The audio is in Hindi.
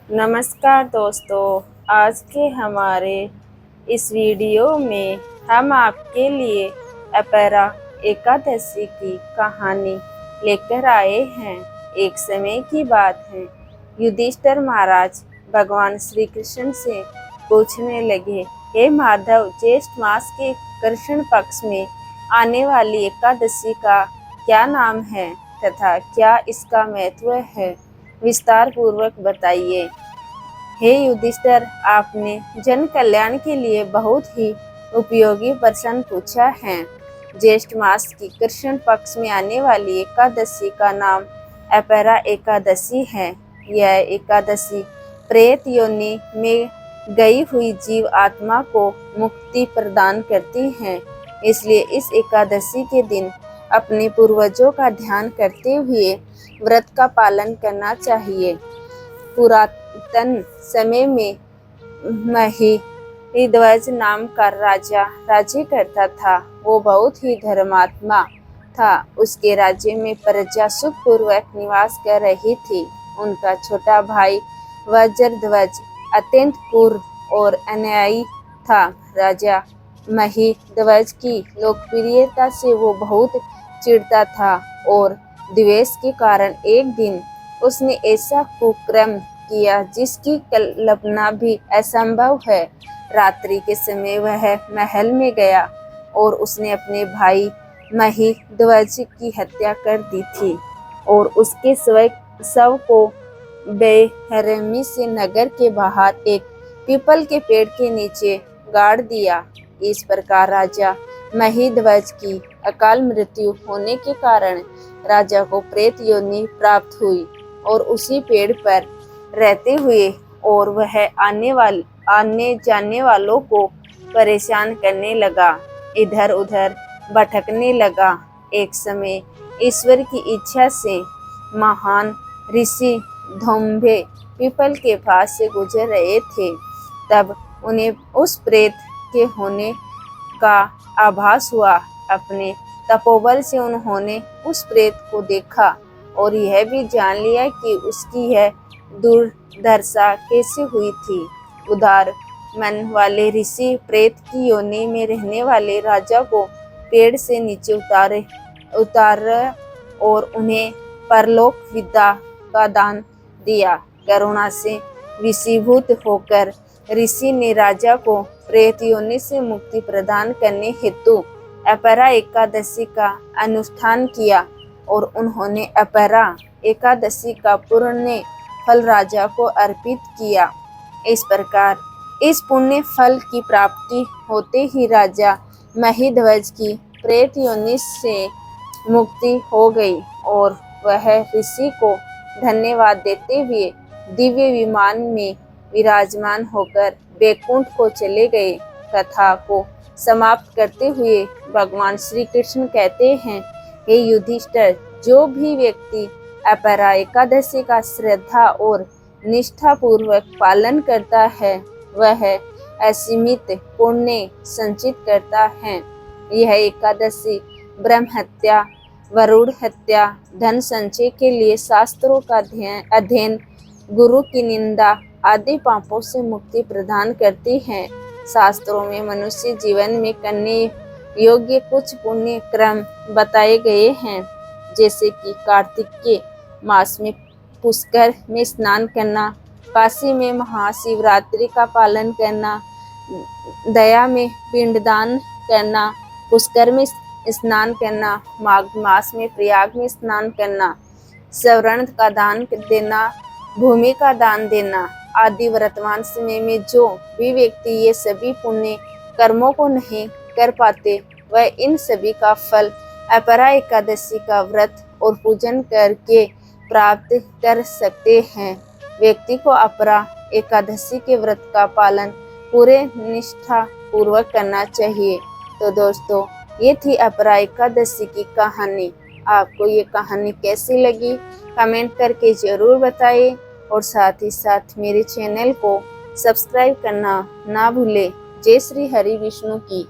नमस्कार दोस्तों, आज के हमारे इस वीडियो में हम आपके लिए अपरा एकादशी की कहानी लेकर आए हैं। एक समय की बात है, युधिष्ठिर महाराज भगवान श्री कृष्ण से पूछने लगे, हे माधव, ज्येष्ठ मास के कृष्ण पक्ष में आने वाली एकादशी का क्या नाम है तथा क्या इसका महत्व है, विस्तार पूर्वक बताइए। हे युधिष्ठिर, आपने जन कल्याण के लिए बहुत ही उपयोगी प्रश्न पूछा है। ज्येष्ठ मास की कृष्ण पक्ष में आने वाली एकादशी का नाम अपरा एकादशी है। यह एकादशी प्रेत योनि में गई हुई जीव आत्मा को मुक्ति प्रदान करती है। इसलिए इस एकादशी के दिन अपने पूर्वजों का ध्यान करते हुए व्रत का पालन करना चाहिए। पुरातन समय में महिध्वज नाम का राजा राज्य करता था। वो बहुत ही धर्मात्मा था। उसके राज्य में प्रजा सुखपूर्वक निवास कर रही थी। उनका छोटा भाई वज्रध्वज अत्यंत क्रूर और अन्यायी था। राजा महिध्वज की लोकप्रियता से वो बहुत चिढ़ता था और द्वेष के कारण एक दिन उसने ऐसा कुकर्म किया जिसकी कल्पना भी असंभव है। रात्रि के समय वह महल में गया और उसने अपने भाई महिध्वज की हत्या कर दी थी और उसके शव को बेरहमी से नगर के बाहर एक पीपल के पेड़ के नीचे गाड़ दिया। इस प्रकार राजा महिध्वज की अकाल मृत्यु होने के कारण राजा को प्रेत योनि प्राप्त हुई और उसी पेड़ पर रहते हुए और वह आने जाने वालों को परेशान करने लगा, इधर उधर भटकने लगा। एक समय ईश्वर की इच्छा से महान ऋषि धोम्बे पीपल के पास से गुजर रहे थे। तब उन्हें उस प्रेत के होने का आभास हुआ। अपने तपोबल से उन्होंने उस प्रेत को देखा और यह भी जान लिया कि उसकी यह दुर्दशा कैसे हुई थी। उदार मन वाले ऋषि प्रेत की योनि में रहने वाले राजा को पेड़ से नीचे उतार और उन्हें परलोक विद्या का दान दिया। करुणा से विशीभूत होकर ऋषि ने राजा को प्रेत योनि से मुक्ति प्रदान करने हेतु अपरा एकादशी का अनुष्ठान किया और उन्होंने अपरा एकादशी का पुण्य फल राजा को अर्पित किया। इस प्रकार इस पुण्य फल की प्राप्ति होते ही राजा महिध्वज की प्रेत योनि से मुक्ति हो गई और वह ऋषि को धन्यवाद देते हुए दिव्य विमान में विराजमान होकर बैकुंठ को चले गए। कथा को समाप्त करते हुए भगवान श्री कृष्ण कहते हैं, हे युधिष्ठिर, जो भी व्यक्ति अपरा एकादशी का श्रद्धा और निष्ठा पूर्वक पालन करता है वह असीमित पुण्य संचित करता है। यह एकादशी ब्रह्म हत्या, वरुण हत्या, धन संचय के लिए शास्त्रों का अध्ययन, गुरु की निंदा आदि पापों से मुक्ति प्रदान करती है। शास्त्रों में मनुष्य जीवन में करने योग्य कुछ पुण्य क्रम बताए गए हैं, जैसे कि कार्तिक के मास में पुष्कर में स्नान करना, काशी में महाशिवरात्रि का पालन करना, दया में पिंडदान करना, पुष्कर में स्नान करना, माघ मास में प्रयाग में स्नान करना, स्वर्ण का दान देना, भूमि का दान देना आदि। वर्तमान समय में जो भी व्यक्ति ये सभी पुण्य कर्मों को नहीं कर पाते वह इन सभी का फल अपरा एकादशी का व्रत और पूजन करके प्राप्त कर सकते हैं। व्यक्ति को अपरा एकादशी के व्रत का पालन पूरे निष्ठा पूर्वक करना चाहिए। तो दोस्तों, ये थी अपरा एकादशी की कहानी। आपको ये कहानी कैसी लगी कमेंट करके ज़रूर बताइए और साथ ही साथ मेरे चैनल को सब्सक्राइब करना ना भूलें। जय श्री हरि विष्णु की।